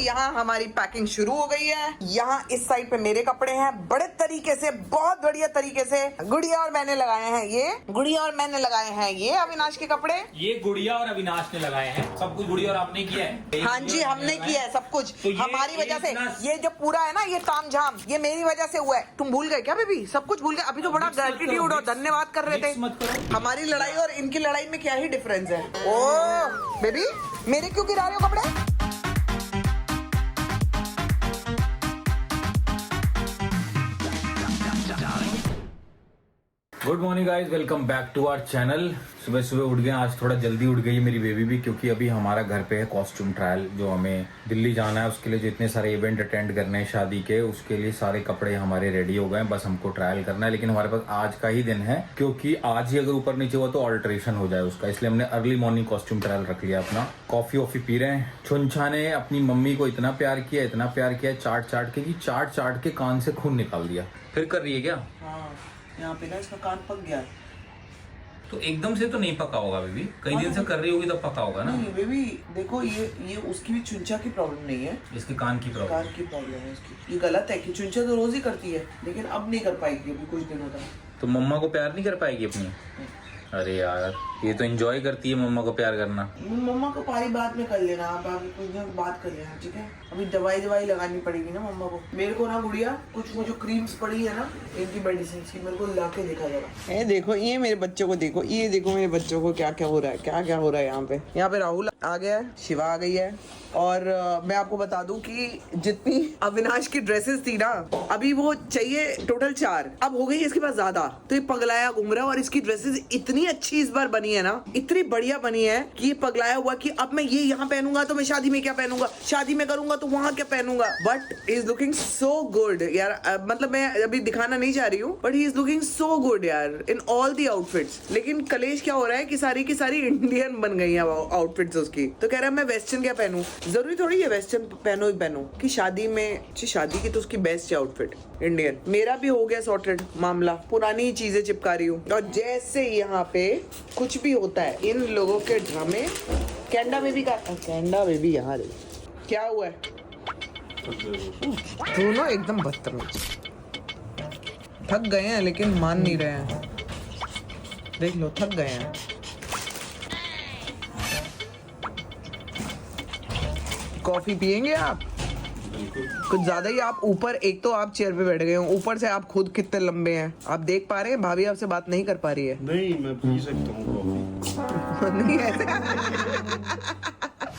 यहाँ हमारी पैकिंग शुरू हो गई है। यहाँ इस साइड पे मेरे कपड़े हैं, बड़े तरीके से, बहुत बढ़िया तरीके से गुड़िया और मैंने लगाए हैं ये, गुड़िया और मैंने लगाए हैं ये अविनाश के कपड़े। ये गुड़िया और अविनाश ने लगाए हैं, सब कुछ गुड़िया और आपने किया है। हाँ जी, हमने किया है सब कुछ, तो हमारी वजह से। ये जो पूरा है ना, ये तामझाम, ये मेरी वजह से हुआ है। तुम भूल गए क्या बेबी? सब कुछ भूल गए? अभी तो बड़ा ग्रेटिट्यूड और धन्यवाद कर रहे थे। हमारी लड़ाई और इनकी लड़ाई में क्या ही डिफरेंस है। ओ बेबी, मेरे क्यों गिरा रहे हो कपड़े? Good morning guys, welcome back to our channel. सुबह सुबह उठ गए, आज थोड़ा जल्दी उठ गई है मेरी बेबी भी, क्योंकि अभी हमारा घर पे है कॉस्ट्यूम ट्रायल, जो हमें दिल्ली जाना है। उसके लिए जो इतने सारे इवेंट अटेंड करने हैं शादी के, उसके लिए सारे कपड़े हमारे रेडी हो गए हैं, बस हमको ट्रायल करना है। लेकिन हमारे पास आज का ही दिन है, क्योंकि आज ही अगर ऊपर नीचे हुआ तो ऑल्ट्रेशन हो जाए उसका, इसलिए हमने अर्ली मॉर्निंग कॉस्ट्यूम ट्रायल रख लिया अपना। कॉफी वॉफी पी रहे हैं। छुनछा ने अपनी मम्मी को इतना प्यार किया, इतना प्यार किया, चाट चाट के, कि चाट चाट के कान से खून निकाल दिया। फिर कर रही है क्या? हाँ, यहाँ पे ना इसका कान पक गया। तो एकदम से तो नहीं पका होगा बेबी, कई दिन से कर रही होगी तब पका होगा ना। नहीं बेबी, देखो ये उसकी भी चुंचा की प्रॉब्लम नहीं है, इसके कान की प्रॉब्लम, कान की प्रॉब्लम है इसकी। ये गलत है कि चुंचा तो रोज ही करती है, लेकिन अब नहीं कर पाएगी अभी कुछ दिनों तक। तो मम्मा को प्यार नहीं कर पाएगी अपनी? अरे यार, ये तो एंजॉय करती है मम्मा को प्यार करना। मम्मा को पारी बाद में कर लेना, आप आगे कुछ दिन बात कर लेना, ठीक है? अभी दवाई लगानी पड़ेगी ना मम्मा को। मेरे को ना गुड़िया, कुछ वो जो क्रीम्स पड़ी है ना इनकी मेडिसिन की, मेरे को ला के देखा जरा। ये देखो, ये मेरे बच्चों को देखो, ये देखो मेरे बच्चों को क्या क्या हो रहा है, क्या क्या हो रहा है। यहाँ पे राहुल आ गया है, शिवा आ गई है, और मैं आपको बता दूं कि जितनी अविनाश की ड्रेसेस थी ना, अभी वो चाहिए टोटल 4, अब हो गई इसके पास ज्यादा। तो ये पगलाया घूम रहा है, और इसकी ड्रेसेस इतनी अच्छी इस बार बनी है ना, इतनी बढ़िया बनी है कि ये पगलाया हुआ कि अब मैं ये यहाँ पहनूंगा तो मैं शादी में क्या पहनूंगा, शादी में करूंगा तो वहां क्या पहनूंगा। But is looking so good यार, मतलब मैं अभी दिखाना नहीं चाह रही हूँ, but he is looking so good यार इन ऑल दी आउटफिट्स। लेकिन कलेश क्या हो रहा है कि सारी की सारी इंडियन बन गई है आउटफिट्स उसकी। तो कह रहा है मैं वेस्टर्न क्या पहनूं। जरूरी थोड़ी है वेस्टर्न पहनो ही पहनो, कि शादी में, शादी की तो उसकी बेस्ट है आउटफिट इंडियन। मेरा भी हो गया सॉर्टेड मामला, पुरानी चीजें चिपका रही हूँ। और जैसे यहाँ पे कुछ भी होता है, इन लोगों के ड्रामे। कैंडा बेबी यहाँ रही, क्या हुआ है? दोनों एकदम बदतमीज, थक गए हैं लेकिन मान नहीं रहे हैं। देख लो, थक गए हैं। कॉफी पियेंगे आप? कुछ ज्यादा ही आप ऊपर, एक तो आप चेयर पे बैठ गए हो, ऊपर से आप खुद कितने लंबे हैं। आप देख पा रहे हैं भाभी आपसे बात नहीं कर पा रही है? नहीं, मैं पी सकता हूँ कॉफी। नहीं ऐसे।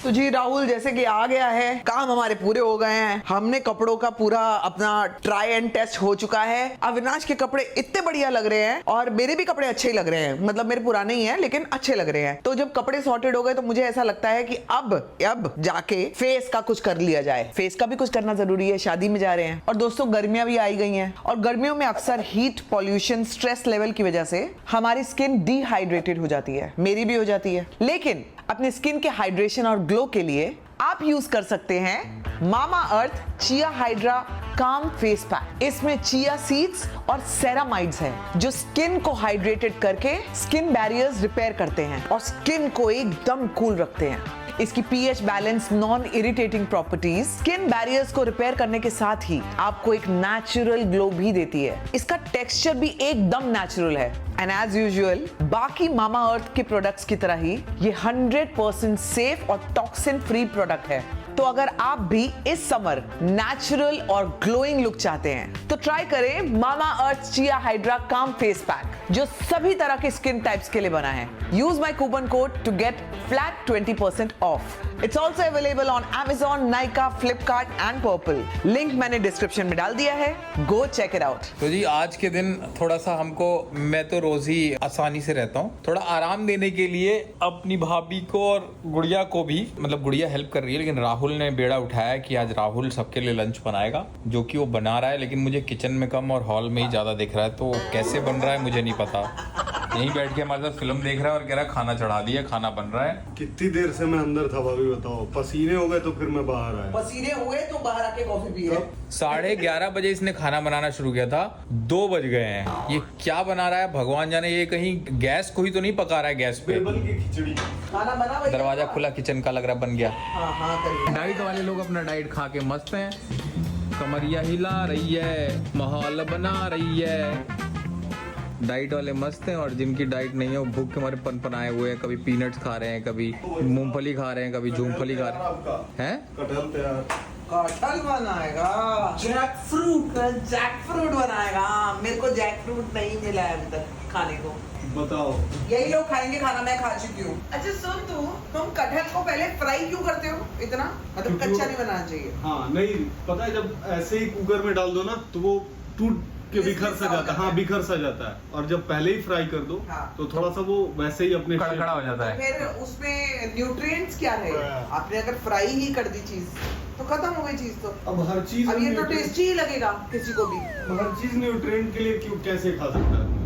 तो जी राहुल जैसे कि आ गया है, काम हमारे पूरे हो गए हैं। हमने कपड़ों का पूरा अपना ट्राई एंड टेस्ट हो चुका है। अविनाश के कपड़े इतने बढ़िया लग रहे हैं, और मेरे भी कपड़े अच्छे ही लग रहे हैं, मतलब मेरे पुराने ही हैं लेकिन अच्छे लग रहे हैं। तो जब कपड़े सॉर्टेड हो गए तो मुझे ऐसा लगता है कि अब जाके फेस का कुछ कर लिया जाए। फेस का भी कुछ करना जरूरी है, शादी में जा रहे हैं। और दोस्तों, गर्मियां भी आई गई हैं, और गर्मियों में अक्सर हीट, पॉल्यूशन, स्ट्रेस लेवल की वजह से हमारी स्किन डिहाइड्रेटेड हो जाती है, मेरी भी हो जाती है। लेकिन अपनी स्किन के हाइड्रेशन और ग्लो के लिए आप यूज कर सकते हैं मामा अर्थ चिया हाइड्रा काम फेस पैक। इसमें चिया सीड्स और सेरामाइड्स हैं, जो स्किन को हाइड्रेटेड करके स्किन बैरियर्स रिपेयर करते हैं और स्किन को एकदम कूल रखते हैं। इसकी pH balance, non irritating properties skin barriers को रिपेयर करने के साथ ही आपको एक नेचुरल ग्लो भी देती है। इसका टेक्सचर भी एकदम नेचुरल है। एंड एज यूजुअल बाकी मामा अर्थ के प्रोडक्ट्स की तरह ही ये 100% सेफ और टॉक्सिन फ्री प्रोडक्ट है। तो अगर आप भी इस समर नेचुरल और ग्लोइंग लुक चाहते हैं तो ट्राई करें मामा अर्थ चिया हाइड्रा काम फेस पैक, जो सभी तरह के स्किन टाइप्स के लिए बना है। Use my coupon code to get flat 20% off. It's also available on Amazon, Nykaa, Flipkart and Purple। Link मैंने डिस्क्रिप्शन में डाल दिया है, गो चेक इट आउट। तो जी आज के दिन थोड़ा सा हमको, मैं तो रोज ही आसानी से रहता हूँ, थोड़ा आराम देने के लिए अपनी भाभी को और गुड़िया को भी, मतलब गुड़िया हेल्प कर रही है, लेकिन राहुल ने बेड़ा उठाया कि आज राहुल सबके लिए लंच बनाएगा, जो कि वो बना रहा है। लेकिन मुझे किचन में कम और हॉल में ही ज्यादा दिख रहा है, तो कैसे बन रहा है मुझे नहीं पता। यहीं बैठ के हमारे साथ फिल्म देख रहा है और कह रहा है खाना चढ़ा दिया, खाना बन रहा है। कितनी देर से मैं अंदर था भाभी, बताओ। पसीने हो गए तो फिर मैं बाहर आया। पसीने हुए तो बाहर आके कॉफी पिए। 11:30 बजे इसने खाना बनाना शुरू किया था, 2 बज गए हैं। ये क्या बना रहा है भगवान जाने। ये कहीं गैस कोई तो नहीं पका रहा है गैस पे। टेबल की खिचड़ी। खाना बना भैया? दरवाजा खुला किचन का, लग रहा बन गया। हाँ करिए। डाइट वाले लोग अपना डाइट खा के मस्त हैं, कमरिया हिला रही है, माहौल बना रही है। डाइट वाले मस्त हैं और जिनकी डाइट नहीं है वो भूख के मारे पनपनाए हुए हैं। कभी पीनट्स खा रहे हैं, कभी मूंगफली खा रहे हैं, कभी मूंगफली खा रहे हैं। कटहल तैयार। कटहल बनाएगा, जैक फ्रूट बनाएगा। मेरे को जैक फ्रूट नहीं मिला है अभी तक खाने को। बताओ। यही लोग खाएंगे खाना, मैं खा चुकी हूँ। अच्छा सुन, तुम कटहल को पहले फ्राई क्यों करते हो इतना? मतलब कच्चा नहीं बनाना चाहिए। हाँ नहीं, पता है जब ऐसे ही कुकर में डाल दो ना तो वो टूट के बिखर सा जाता है। हाँ बिखर सा जाता है। और जब पहले ही फ्राई कर दो हाँ। तो थोड़ा सा वो वैसे ही अपने कड़कड़ा हो जाता है। फिर उसमें न्यूट्रिएंट्स क्या है? आपने अगर फ्राई ही कर दी चीज तो खत्म हो गई चीज। तो अब हर चीज अब ये तो टेस्टी ही लगेगा किसी को भी। हर चीज न्यूट्रिएंट के लिए क्यों कैसे खा सकता है?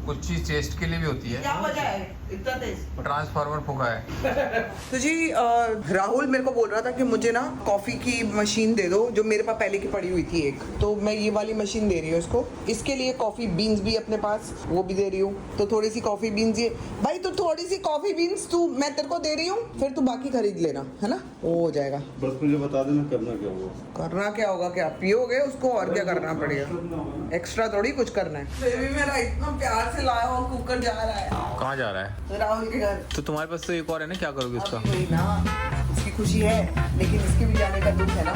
कुछ चीज टेस्ट के लिए भी होती है। क्या वजह है इतना टेस्ट? ट्रांसफार्मर फूका है। तो जी राहुल मेरे को बोल रहा था कि मुझे ना कॉफी की मशीन दे दो, जो मेरे पास पहले की पड़ी हुई थी एक। तो मैं ये वाली मशीन दे रही हूँ उसको। इसके लिए कॉफी बीन्स भी अपने पास वो भी दे रही हूँ। तो थोड़ी सी कॉफी बीन्स ये भाई, तो थोड़ी सी कॉफी बीन्स तू, मैं तेरे को दे रही हूँ, फिर तू बाकी खरीद लेना, है ना? वो हो जाएगा। बस मुझे बता देना करना क्या होगा। करना क्या होगा? क्या पियोगे उसको और क्या करना पड़ेगा? एक्स्ट्रा थोड़ी कुछ करना है। बेबी मेरा इतना प्यार से लाया हुआ कुकर जा रहा है। कहाँ जा रहा है? राहुल के घर। तो तुम्हारे पास तो एक और है ना, क्या करोगे उसका? अब वही ना, उसकी खुशी है लेकिन इसके भी जाने का दुख है ना।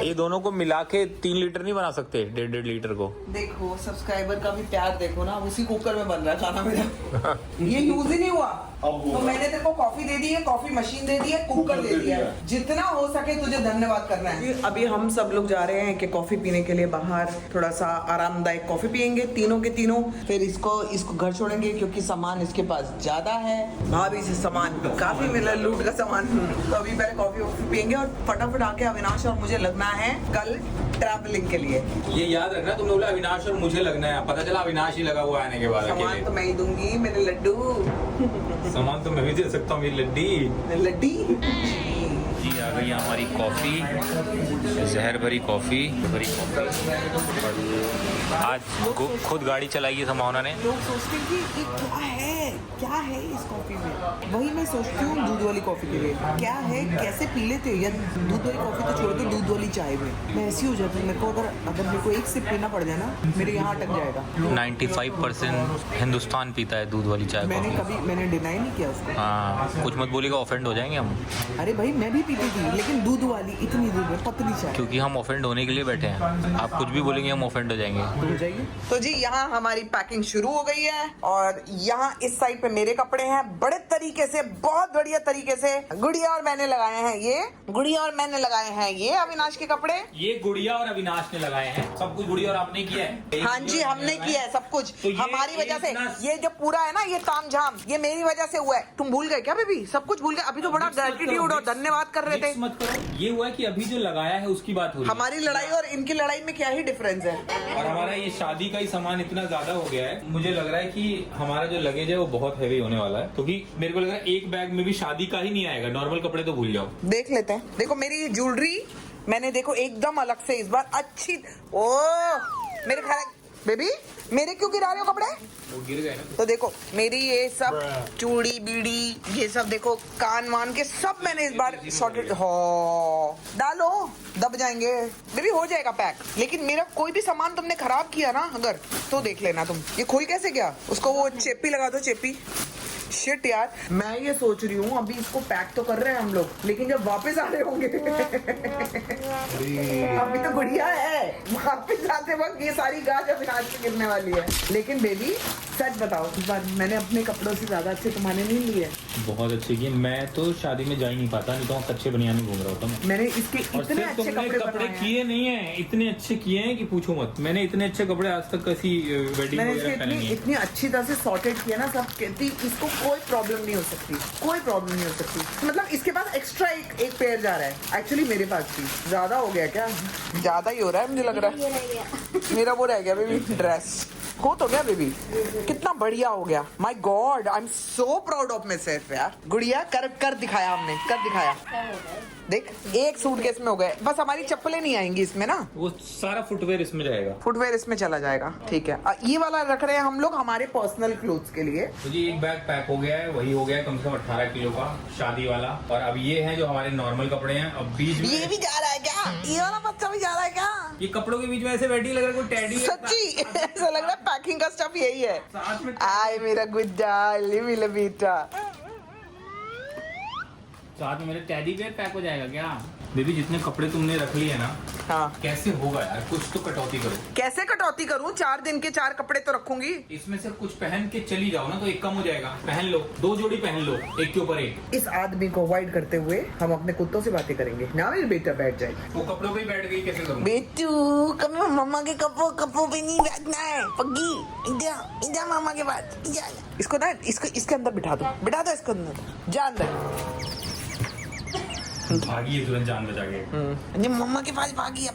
ये दोनों को मिला के 3 लीटर नहीं बना सकते? 1.5 लीटर को। देखो सब्सक्राइबर का भी प्यार देखो ना, उसी कुकर में बन रहा है खाना मेरा। ये यूज ही नहीं हुआ। तो मैंने तेरे को कॉफी दे दी है, कॉफी मशीन दे दी है, कुकर दे दिया है। जितना हो सके तुझे धन्यवाद करना है। अभी हम सब लोग जा रहे हैं कि कॉफी पीने के लिए बाहर, थोड़ा सा आरामदायक कॉफी पियेंगे तीनों के तीनों। फिर इसको घर छोड़ेंगे क्योंकि सामान इसके पास ज्यादा है। भाभी से सामान काफी मिला, लूट का सामान। तो अभी पहले कॉफी पियेंगे और फटाफट आके अविनाश और मुझे लगना है कल ट्रैवलिंग के लिए। ये याद रखना, तुमने बोला अविनाश और मुझे लगना है, पता चला अविनाश ही लगा हुआ आने के बाद। सामान तो मैं ही दूंगी मेरे लड्डू। सामान तो मैं भी दे सकता हूँ, मेरी लड्डी। लड्डी जी आ गई हमारी कॉफ़ी, जहर भरी कॉफ़ी। आज खुद गाड़ी चलाई है समावना ने। लोग सोचते हैं कि ये क्या है इस कॉफी में। वही मैं सोचती हूँ दूध वाली कॉफी के लिए क्या है, कैसे पी लेते हैं। या दूध वाली कॉफी तो छोड़ दो, दूध वाली चाय में मैं ऐसी हो जाती हूँ। मेरे को अगर मेरे को एक सिप पीना पड़ जाए ना, मेरे यहाँ अटक जाएगा। 95% हिंदुस्तान पीता है दूध वाली चाय। मैंने डिनाई नहीं किया उसको। हाँ, कुछ मत बोलिएगा, ऑफेंड हो जाएंगे हम। अरे भाई मैं भी पीती थी, लेकिन दूध वाली इतनी दूध में पतली चाय। क्योंकि हम ऑफेंड होने के लिए बैठे हैं। आप कुछ भी बोलेंगे हम ऑफेंड हो जाएंगे। हो जाएगी। तो जी यहाँ हमारी पैकिंग शुरू हो गई है और यहाँ इस साइड पे मेरे कपड़े हैं। बड़े तरीके से, बहुत बढ़िया तरीके से गुड़िया और मैंने लगाए हैं ये। गुड़िया और मैंने लगाए हैं ये अविनाश के कपड़े। ये गुड़िया और अविनाश ने लगाए हैं, सब कुछ गुड़िया और आपने किया है। हाँ जी हमने किया है सब कुछ। तो हमारी वजह से ये जो पूरा है ना, ये तामझाम ये मेरी वजह से हुआ है। तुम भूल गए क्या बेबी? सब कुछ भूल गए। अभी तो बड़ा ग्रेटिट्यूड और धन्यवाद कर रहे थे। मत करो, ये हुआ कि अभी जो लगाया है उसकी बात हो रही है। हमारी लड़ाई और इनकी लड़ाई में क्या ही डिफरेंस है। और हमारा ये शादी का ही सामान इतना ज्यादा हो गया है, मुझे लग रहा है कि हमारा जो लगेज है वो बहुत हैवी होने वाला है। क्योंकि मेरे को लग रहा है एक बैग में भी शादी का ही नहीं आएगा, नॉर्मल कपड़े तो भूल जाओ। देख लेते हैं। देखो मेरी ज्वेलरी मैंने देखो एकदम अलग से इस बार अच्छी। ओ मेरे ख्याल बेबी मेरे क्यों गिरा रहे हो कपड़े? वो गिर गए ना। तो देखो मेरी ये सब चूड़ी बीड़ी ये सब देखो, कान वान के सब मैंने इस बार सॉर्टेड। हो डालो, दब जाएंगे बेबी, हो जाएगा पैक। लेकिन मेरा कोई भी सामान तुमने खराब किया ना अगर, तो देख लेना तुम। ये खोल कैसे गया? उसको वो चेपी लगा दो, चेपी। शिट यार, मैं ये सोच रही हूँ अभी इसको पैक तो कर रहे हैं हम लोग, लेकिन जब वापस आ रहे होंगे अभी तो बढ़िया है, वापस आते वक्त ये सारी गाज अविनाश पे गिरने वाली है। लेकिन बेबी सच बताओ, इस बार मैंने अपने कपड़ों से ज्यादा अच्छे तुम्हारे नहीं लिए। बहुत अच्छे किए। मैं तो शादी में जा ही नहीं पाता, नहीं तो वहाँ कच्चे बनियान घूम रहा होता मैं। मैंने इसके और इतने सिर्फ अच्छे तुमने कपड़े किए नहीं है, इतने अच्छे किए हैं कि पूछो मत। मैंने इतने अच्छे कपड़े आज तक किसी वेडिंग मैंने वगैरह इसके पहने नहीं है। इतनी अच्छी तरह से सॉर्टेड किया ना, सब कहती इसको कोई प्रॉब्लम नहीं हो सकती, कोई प्रॉब्लम नहीं हो सकती। मतलब इसके पास एक्स्ट्रा एक पेयर जा रहा है, एक्चुअली मेरे पास भी ज्यादा हो गया क्या, ज्यादा ही हो रहा है मुझे लग रहा है। मेरा वो रह गया बेबी ड्रेस, हो तो गया बेबी, कितना बढ़िया हो गया। My God, I am so proud of my self यार। गुड़िया कर दिखाया हमने, कर दिखाया। देख एक सूटकेस में हो गए, बस हमारी चप्पलें नहीं आएंगी इसमें ना, वो सारा फुटवेयर इसमें जाएगा। फुटवेयर इसमें चला जाएगा, ठीक है। ये वाला रख रहे हैं हम लोग हमारे पर्सनल क्लोथ्स के लिए। तो जी एक बैग पैक हो गया है, वही हो गया है कम से कम 18 किलो का शादी वाला। और अब ये है जो हमारे नॉर्मल कपड़े हैं। अब बीच में ये भी जा रहा है क्या, ये वाला बच्चा भी जा रहा है क्या? ये कपड़ों के बीच में ऐसे बैठी लग रहा है कोई टेडी है। सच्ची ऐसा लग रहा है पैकिंग का स्टफ यही है। साथ में आए मेरा गुड्डा, लिवी बेटा। साथ में मेरे टेडी बेयर पैक हो जाएगा क्या? बेबी जितने कपड़े तुमने रख लिए ना, हाँ कैसे होगा यार, कुछ तो कटौती करो। कैसे कटौती करूं, 4 दिन के 4 कपड़े तो रखूंगी। इसमें से कुछ पहन के चली जाओ ना तो एक कम हो जाएगा। पहन लो, 2 जोड़ी पहन लो, एक के ऊपर एक। इस आदमी को अवॉइड करते हुए हम अपने कुत्तों से बातें करेंगे ना। मेरी बेटा बैठ जाएगा। वो कपड़ों पे ही बैठ गई, कैसे करूँ? बेटू कभी मम्मा के कपड़ों पे नहीं बैठना है। पग्गी इधर मामा के पास जा। इसको ना इसके अंदर बिठा दो इसके अंदर, जा अंदर। भागी है तुरंत जान बचा के। मम्मा के पास भागी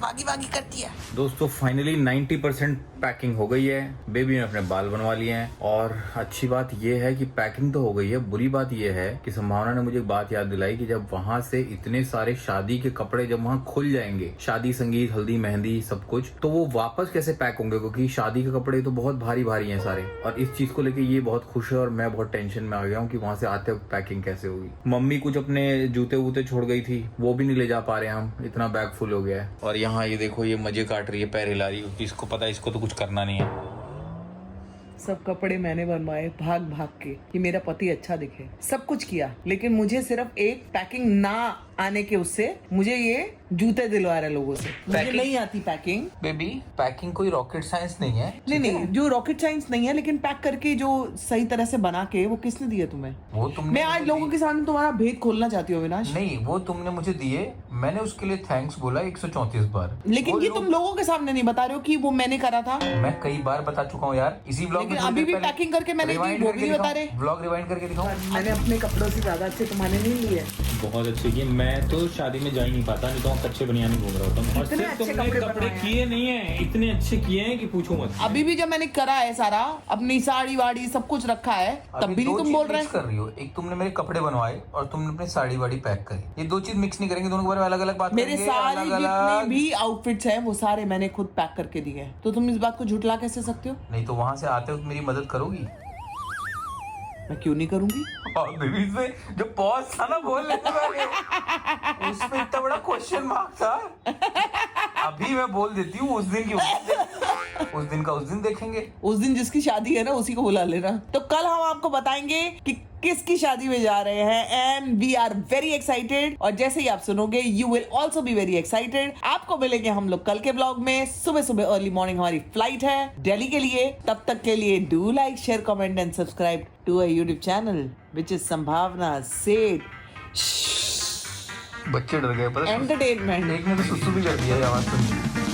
करती है। दोस्तों फाइनली 90% पैकिंग हो गई है। बेबी ने अपने बाल बनवा लिए हैं। और अच्छी बात यह है कि पैकिंग तो हो गई है, बुरी बात यह है कि संभावना ने मुझे एक बात याद दिलाई कि जब वहां से इतने सारे शादी के कपड़े जब वहां खुल जाएंगे, शादी संगीत हल्दी मेहंदी सब कुछ, तो वो वापस कैसे पैक होंगे, क्योंकि शादी के कपड़े तो बहुत भारी भारी हैं सारे। और इस चीज को लेके ये बहुत खुश है और मैं बहुत टेंशन में आ गया हूँ कि वहां से आते वक्त पैकिंग कैसे होगी। मम्मी कुछ अपने जूते वूते छोड़ गई थी, वो भी नहीं ले जा पा रहे हैं हम, इतना बैग फुल हो गया है। और यहाँ ये देखो, ये मजे काट रही है, पैर हिला रही है, इसको पता है इसको तो कुछ करना नहीं है। सब कपड़े मैंने बनवाए भाग के कि मेरा पति अच्छा दिखे, सब कुछ किया, लेकिन मुझे सिर्फ एक पैकिंग ना आने के उससे मुझे ये जूते दिलवा रहे लोगों से। मुझे नहीं आती पैकिंग। बेबी पैकिंग कोई रॉकेट साइंस नहीं है। नहीं जो रॉकेट साइंस नहीं है, लेकिन पैक करके जो सही तरह से बना के वो किसने दिया तुम्हें? वो तुमने। मैं आज लोगों के सामने तुम्हारा भेद खोलना चाहती हूँ अविनाश। नहीं, वो तुमने मुझे दिए, मैंने उसके लिए थैंक्स बोला 134 बार। लेकिन ये तुम लोगों के सामने नहीं बता रहे हो कि वो मैंने करा था। मैं कई बार बता चुका हूँ यार, इसी ब्लॉग में। अभी भी पैकिंग करके मैंने दी, वो भी नहीं बता रहे। ब्लॉग रिवाइंड करके दिखाओ। मैंने अपने कपड़ों से ज्यादा अच्छे तुम्हारे नहीं लिए। बहुत अच्छे किए। मैं तो शादी में जा ही नहीं पाता, नहीं तो हम कच्चे बनियान घूम रहा होता। और सिर्फ तुमने कपड़े किए नहीं है, इतने अच्छे किए हैं कि पूछो मत। अभी भी जब मैंने करा है सारा, अपनी साड़ी वाड़ी सब कुछ रखा है, तब भी नहीं तुम बोल रहे कर रही हो। एक तुमने मेरे कपड़े बनवाए और तुमने अपनी साड़ी वाड़ी पैक करी। ये 2 चीज मिक्स नहीं करेंगे, दोनों के बारे में अलग अलग बात मेरे करेंगे। सारे जितने भी आउटफिट्स हैं वो सारे मैंने खुद पैक करके दिए हैं, तो तुम इस बात को झुठला कैसे सकते हो? नहीं तो वहां से आते वक्त मेरी मदद करोगी? मैं क्यों नहीं करूंगी? और बेबी इसमें जो पॉज था ना बोलने के वाले, उसमें इतना बड़ा क्वेश्चन मार्क था। अभी मैं बोल देती हूँ, उस दिन का उस दिन देखेंगे। उस दिन जिसकी शादी है ना उसी को बुला लेना। तो कल हम आपको बताएंगे कि किसकी शादी में जा रहे हैं, and we are very excited. और जैसे ही आप सुनोगे you will also be very excited. आपको मिलेंगे हम लोग कल के ब्लॉग में। सुबह अर्ली मॉर्निंग हमारी फ्लाइट है दिल्ली के लिए। तब तक के लिए do like share comment and subscribe to our YouTube channel which is Sambhavna Seth. बच्चे डर गए, पता है? एंटरटेनमेंट। एक ने तो सुसु भी कर दिया आवाज सुन के।